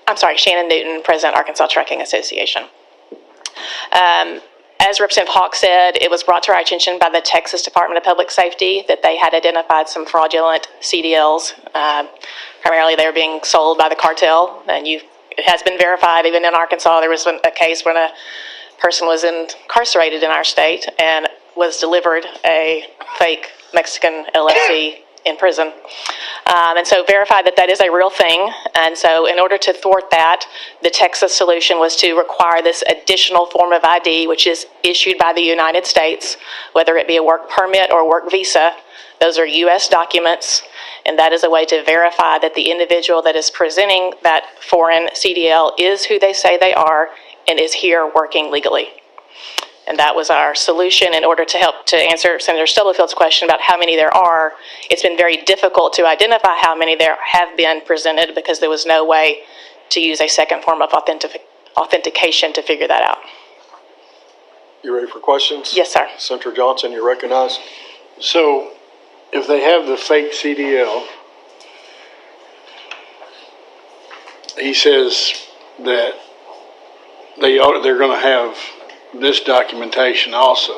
I'm sorry, Shannon Newton, President, Arkansas Trucking Association. As Representative Hawk said, it was brought to our attention by the Texas Department of Public Safety that they had identified some fraudulent CDLs. Primarily, they were being sold by the cartel, and it has been verified. Even in Arkansas, there was a case when a person was incarcerated in our state and was delivered a fake Mexican LLC in prison. And so verified that is a real thing. And so in order to thwart that, the Texas solution was to require this additional form of ID, which is issued by the United States, whether it be a work permit or work visa. Those are U.S. documents, and that is a way to verify that the individual that is presenting that foreign CDL is who they say they are and is here working legally. And that was our solution in order to help to answer Senator Stubblefield's question about how many there are. It's been very difficult to identify how many there have been presented because there was no way to use a second form of authentication to figure that out. You ready for questions? Yes, sir. Senator Johnson, you're recognized. So, if they have the fake CDL, he says that they're going to have this documentation also.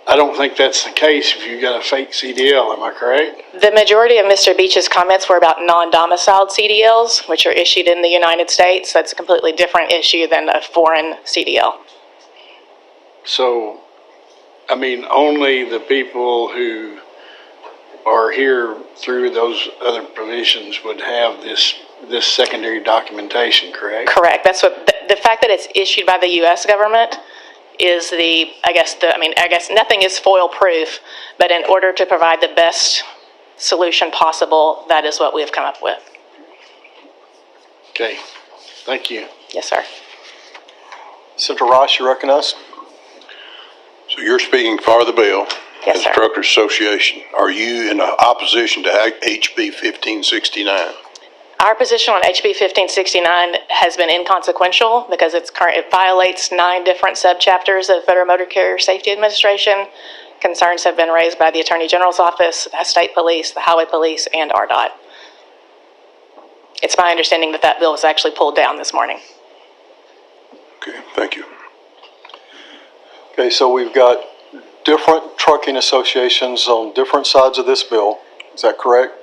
I don't think that's the case if you got a fake CDL, am I correct? The majority of Mr. Beach's comments were about non-domiciled CDLs, which are issued in the United States. That's a completely different issue than a foreign CDL. So, I mean, only the people who are here through those other provisions would have this secondary documentation, correct? Correct. That's what the fact that it's issued by the U.S. government is I guess nothing is foil proof, but in order to provide the best solution possible, that is what we have come up with. Okay. Thank you. Yes, sir. Senator Rice, you're recognized. So you're speaking for the bill. Yes, as sir. Truckers Association. Are you in opposition to HB 1569? Our position on HB 1569 has been inconsequential because it violates 9 different subchapters of Federal Motor Carrier Safety Administration. Concerns have been raised by the Attorney General's Office, the State Police, the Highway Police, and RDOT. It's my understanding that bill was actually pulled down this morning. Okay, thank you. Okay, so we've got different trucking associations on different sides of this bill. Is that correct?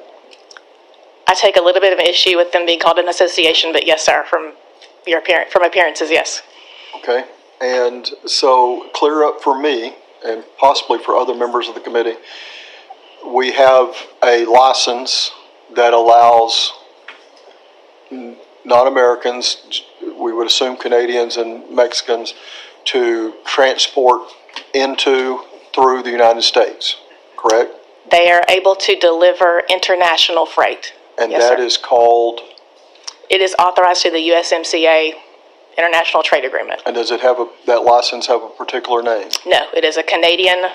I take a little bit of an issue with them being called an association, but yes, sir, from appearances, yes. Okay, and so clear up for me and possibly for other members of the committee, we have a license that allows non-Americans, we would assume Canadians and Mexicans, to transport through the United States, correct? They are able to deliver international freight. And yes, that sir. is called? It is authorized through the USMCA International Trade Agreement. And does it have that license have a particular name? No, it is a Canadian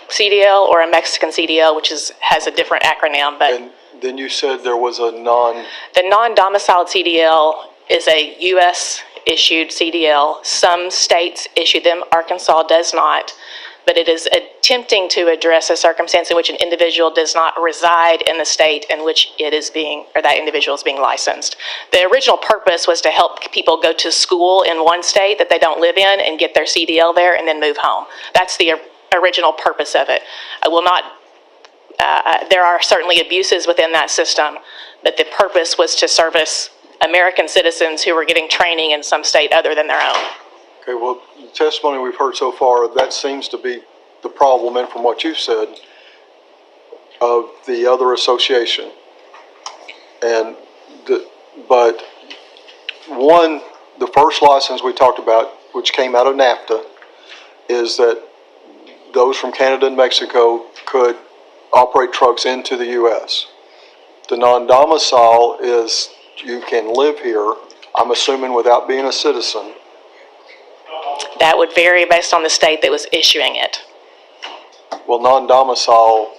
CDL or a Mexican CDL, which has a different acronym. But And then you said there was the non-domiciled CDL is a U.S. issued CDL. Some states issue them. Arkansas does not. But it is attempting to address a circumstance in which an individual does not reside in the state in which that individual is being licensed. The original purpose was to help people go to school in one state that they don't live in and get their CDL there and then move home. That's the original purpose of it. I will not, there are certainly abuses within that system, but the purpose was to service American citizens who were getting training in some state other than their own. Okay, well, the testimony we've heard so far, that seems to be the problem, and from what you've said, of the other association. But the first license we talked about, which came out of NAFTA, is that those from Canada and Mexico could operate trucks into the U.S. The non-domicile is you can live here, I'm assuming without being a citizen. That would vary based on the state that was issuing it. Well, non-domicile...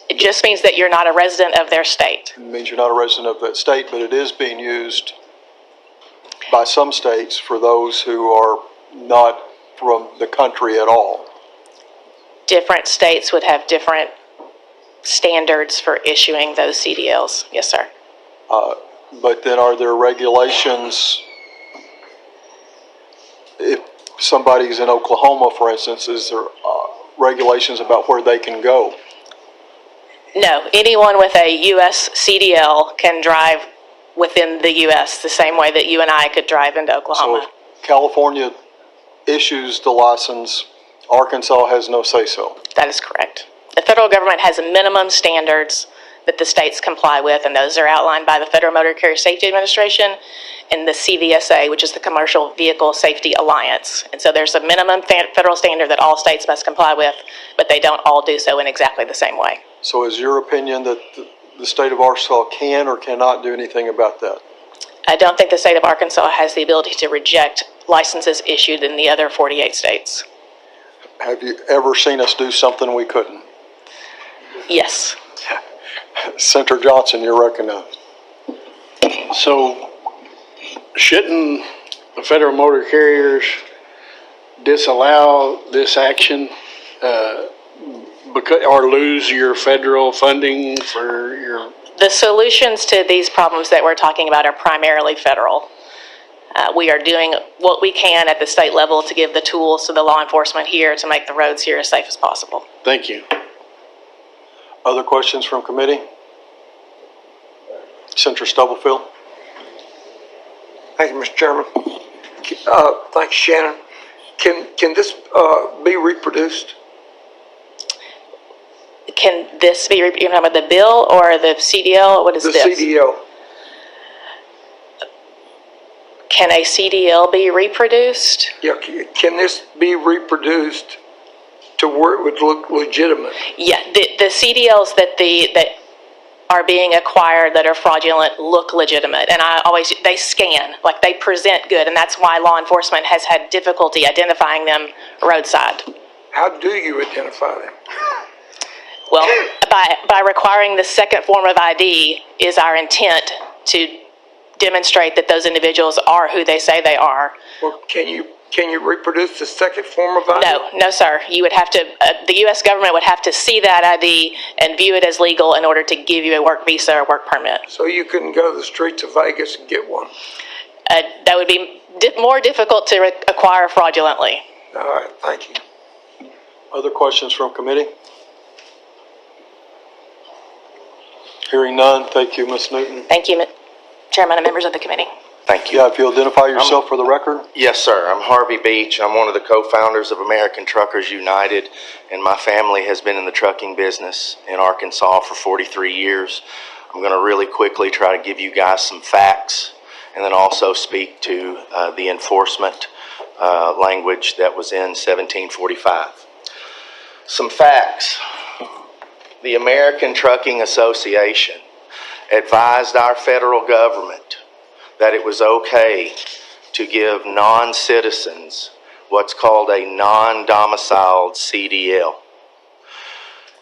It just means that you're not a resident of their state. It means you're not a resident of that state, but it is being used by some states for those who are not from the country at all. Different states would have different standards for issuing those CDLs. Yes, sir. But then are there regulations, if somebody's in Oklahoma, for instance, is there regulations about where they can go? No, anyone with a U.S. CDL can drive within the U.S. the same way that you and I could drive into So Oklahoma. if California issues the license, Arkansas has no say-so. That is correct. The federal government has minimum standards that the states comply with, and those are outlined by the Federal Motor Carrier Safety Administration and the CVSA, which is the Commercial Vehicle Safety Alliance. And so there's a minimum federal standard that all states must comply with, but they don't all do so in exactly the same way. So is your opinion that the state of Arkansas can or cannot do anything about that? I don't think the state of Arkansas has the ability to reject licenses issued in the other 48 states. Have you ever seen us do something we couldn't? Yes. Senator Johnson, you're recognized. So shouldn't the federal motor carriers disallow this action or lose your federal funding for your... The solutions to these problems that we're talking about are primarily federal. We are doing what we can at the state level to give the tools to the law enforcement here to make the roads here as safe as possible. Thank you. Other questions from committee? Senator Stubblefield. Thank you, Mr. Chairman. Thank you, Shannon. Can this be reproduced? Can this be, you're talking about the bill or the CDL? What is The this? CDL. Can a CDL be reproduced? Yeah, can this be reproduced to where it would look legitimate? Yeah, the CDLs that are being acquired that are fraudulent look legitimate, and they scan, like they present good, and that's why law enforcement has had difficulty identifying them roadside. How do you identify them? Well, by requiring the second form of ID is our intent to demonstrate that those individuals are who they say they are. Well, can you reproduce the second form of ID? No, sir. You would have to, the U.S. government would have to see that ID and view it as legal in order to give you a work visa or work permit. So you couldn't go to the streets of Vegas and get one? That would be more difficult to acquire fraudulently. All right, thank you. Other questions from committee? Hearing none, thank you, Ms. Newton. Thank you, Chairman and members of the committee. Thank you. Yeah, if you'll identify yourself for the record. Yes, sir. I'm Harvey Beach. I'm one of the co-founders of American Truckers United, and my family has been in the trucking business in Arkansas for 43 years. I'm going to really quickly try to give you guys some facts and then also speak to the enforcement language that was in 1745. Some facts. The American Trucking Association advised our federal government that it was okay to give non-citizens what's called a non-domiciled CDL.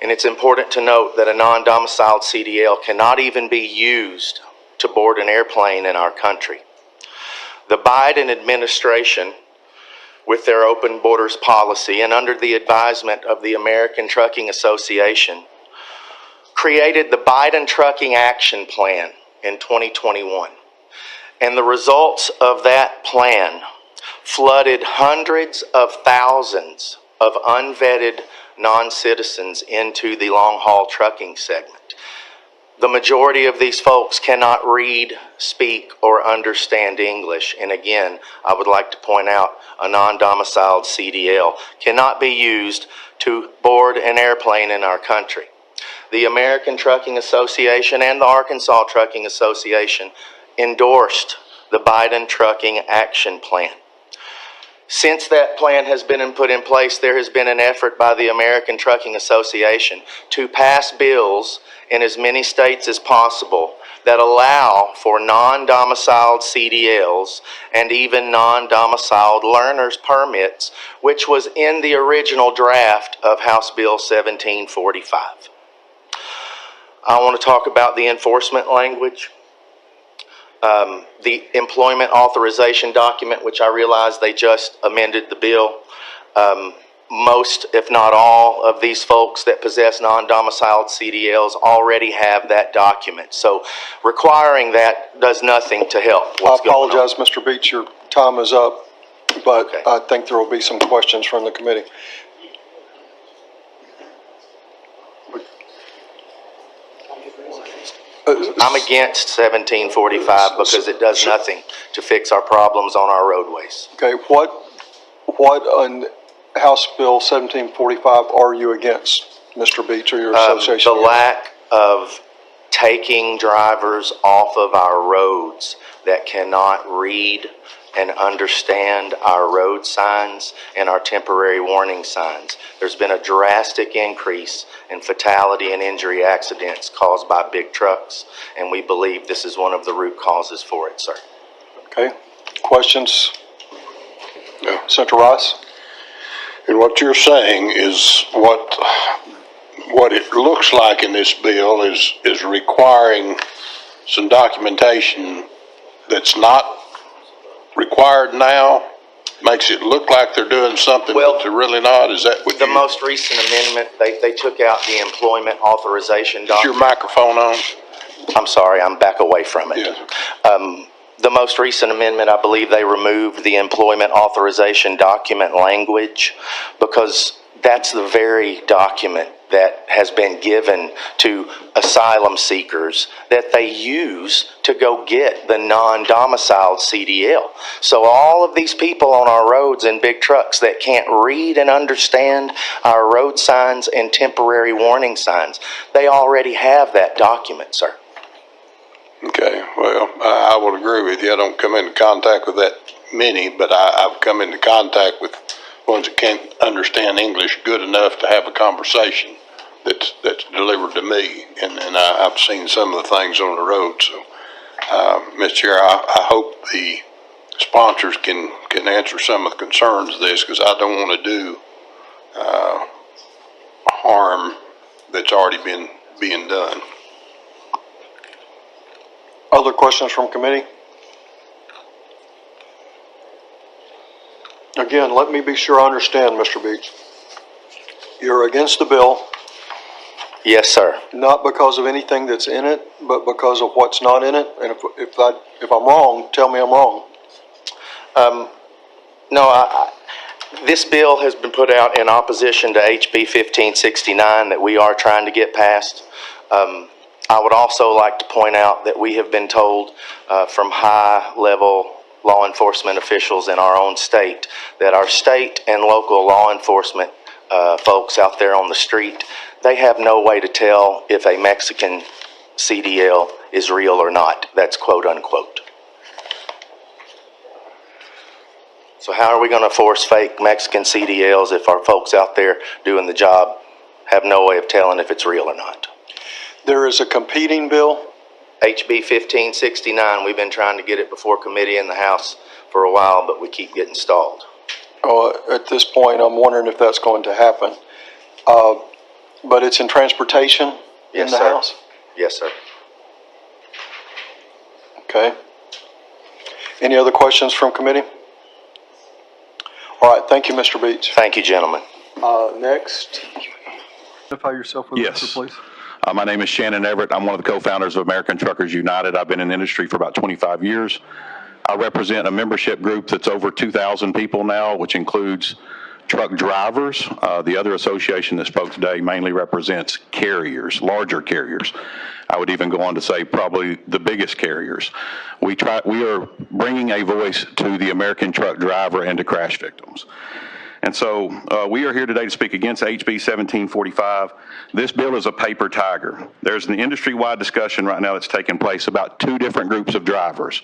And it's important to note that a non-domiciled CDL cannot even be used to board an airplane in our country. The Biden administration, with their open borders policy and under the advisement of the American Trucking Association, created the Biden Trucking Action Plan in 2021. And the results of that plan flooded hundreds of thousands of unvetted non-citizens into the long-haul trucking segment. The majority of these folks cannot read, speak, or understand English. And again, I would like to point out a non-domiciled CDL cannot be used to board an airplane in our country. The American Trucking Association and the Arkansas Trucking Association endorsed the Biden Trucking Action Plan. Since that plan has been put in place, there has been an effort by the American Trucking Association to pass bills in as many states as possible that allow for non-domiciled CDLs and even non-domiciled learner's permits, which was in the original draft of House Bill 1745. I want to talk about the enforcement language. The employment authorization document, which I realize they just amended the bill. most, if not all, of these folks that possess non-domiciled CDLs already have that document. So requiring that does nothing to help what's I going on. apologize, Mr. Beach, your time is up, but Okay. I think there will be some questions from the committee. I'm against 1745 because it does nothing to fix our problems on our roadways. Okay, what on House Bill 1745 are you against, Mr. Beach, or your association? The lack of taking drivers off of our roads that cannot read and understand our road signs and our temporary warning signs. There's been a drastic increase in fatality and injury accidents caused by big trucks, and we believe this is one of the root causes for it, sir. Okay, questions? No. Senator Rice? And what you're saying is what it looks like in this bill is requiring some documentation that's not required now, makes it look like they're doing something, but they're really not. Is that what the most recent amendment, they took out the employment authorization document. Is your microphone on? I'm sorry, I'm back away from it. Yes. The most recent amendment, I believe they removed the employment authorization document language because that's the very document that has been given to asylum seekers that they use to go get the non-domiciled CDL. So all of these people on our roads in big trucks that can't read and understand our road signs and temporary warning signs, they already have that document, sir. Okay, well, I would agree with you. I don't come into contact with that many, but I've come into contact with ones that can't understand English good enough to have a conversation that's delivered to me, and I've seen some of the things on the road. So, Mr. Chair, I hope the sponsors can answer some of the concerns of this, because I don't want to do harm that's already being done. Other questions from committee? Again, let me be sure I understand, Mr. Beach. You're against the bill, Yes, sir. not because of anything that's in it, but because of what's not in it? And if I'm wrong, tell me I'm wrong. No, this bill has been put out in opposition to HB 1569 that we are trying to get passed. I would also like to point out that we have been told from high-level law enforcement officials in our own state that our state and local law enforcement folks out there on the street, they have no way to tell if a Mexican CDL is real or not. That's quote unquote. So how are we going to force fake Mexican CDLs if our folks out there doing the job have no way of telling if it's real or not? There is a competing bill. HB 1569, we've been trying to get it before committee in the House for a while, but we keep getting stalled. At this point, I'm wondering if that's going to happen. But it's in transportation in the House? Yes, sir. Okay. Any other questions from committee? All right, thank you, Mr. Beach. Thank you, gentlemen. Next. Identify yourself for the record, please. My name is Shannon Everett. I'm one of the co-founders of American Truckers United. I've been in the industry for about 25 years. I represent a membership group that's over 2,000 people now, which includes truck drivers. The other association that spoke today mainly represents carriers, larger carriers. I would even go on to say probably the biggest carriers. We are bringing a voice to the American truck driver and to crash victims. And so we are here today to speak against HB 1745. This bill is a paper tiger. There's an industry-wide discussion right now that's taking place about two different groups of drivers.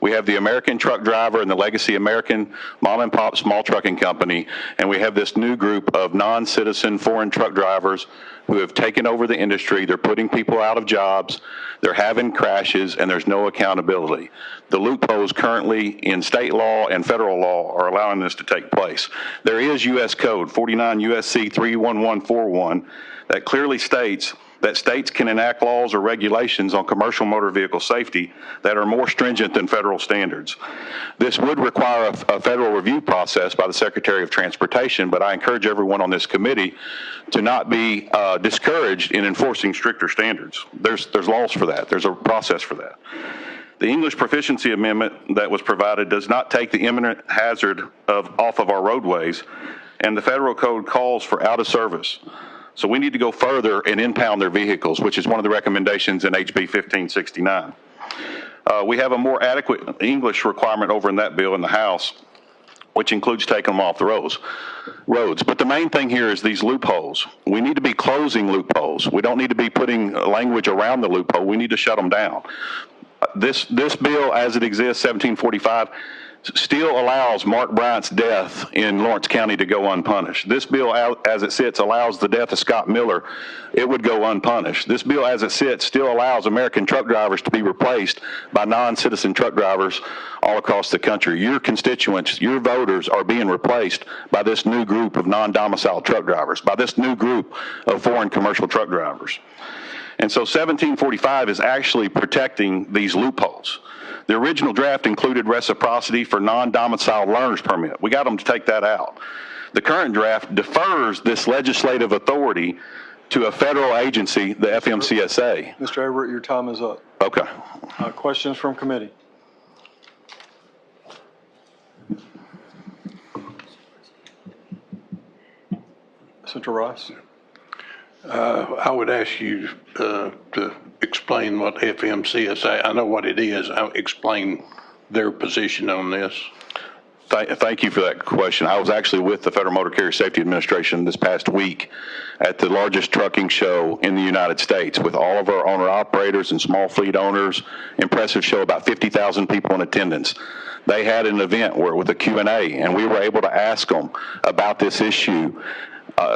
We have the American truck driver and the Legacy American mom and pop small trucking company, and we have this new group of non-citizen foreign truck drivers who have taken over the industry. They're putting people out of jobs, they're having crashes, and there's no accountability. The loopholes currently in state law and federal law are allowing this to take place. There is U.S. Code 49 U.S.C. 31141 that clearly states that states can enact laws or regulations on commercial motor vehicle safety that are more stringent than federal standards. This would require a federal review process by the Secretary of Transportation, but I encourage everyone on this committee to not be discouraged in enforcing stricter standards. There's laws for that. There's a process for that. The English proficiency amendment that was provided does not take the imminent hazard off of our roadways, and the federal code calls for out of service. So we need to go further and impound their vehicles, which is one of the recommendations in HB 1569. We have a more adequate English requirement over in that bill in the House, which includes taking them off the roads. But the main thing here is these loopholes. We need to be closing loopholes. We don't need to be putting language around the loophole. We need to shut them down. This bill, as it exists, 1745, still allows Mark Bryant's death in Lawrence County to go unpunished. This bill, as it sits, allows the death of Scott Miller. It would go unpunished. This bill, as it sits, still allows American truck drivers to be replaced by non-citizen truck drivers all across the country. Your constituents, your voters are being replaced by this new group of non-domiciled truck drivers, by this new group of foreign commercial truck drivers. And so 1745 is actually protecting these loopholes. The original draft included reciprocity for non-domiciled learner's permit. We got them to take that out. The current draft defers this legislative authority to a federal agency, the FMCSA. Mr. Everett, your time is up. Okay. Questions from committee? Senator Rice? I would ask you to explain what FMCSA, I know what it is, explain their position on this. Thank you for that question. I was actually with the Federal Motor Carrier Safety Administration this past week at the largest trucking show in the United States with all of our owner-operators and small fleet owners. Impressive show, about 50,000 people in attendance. They had an event with a Q&A, and we were able to ask them about this issue.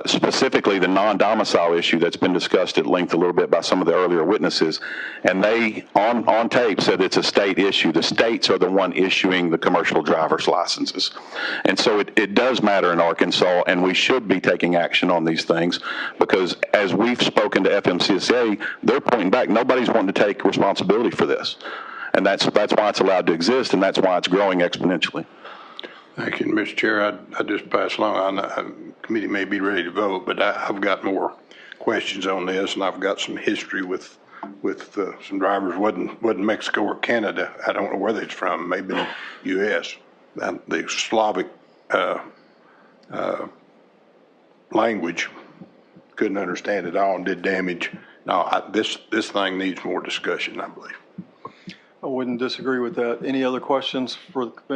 Specifically the non-domicile issue that's been discussed at length a little bit by some of the earlier witnesses, and they on tape said it's a state issue. The states are the one issuing the commercial driver's licenses, and so it does matter in Arkansas, and we should be taking action on these things because as we've spoken to FMCSA, they're pointing back. Nobody's wanting to take responsibility for this, and that's why it's allowed to exist, and that's why it's growing exponentially. Thank you, Mr. Chair. I just pass along. The committee may be ready to vote, but I've got more questions on this, and I've got some history with some drivers. wasn't Mexico or Canada. I don't know where they're from. Maybe the U.S. The Slavic language couldn't understand it all and did damage. No, this thing needs more discussion, I believe. I wouldn't disagree with that. Any other questions for the committee?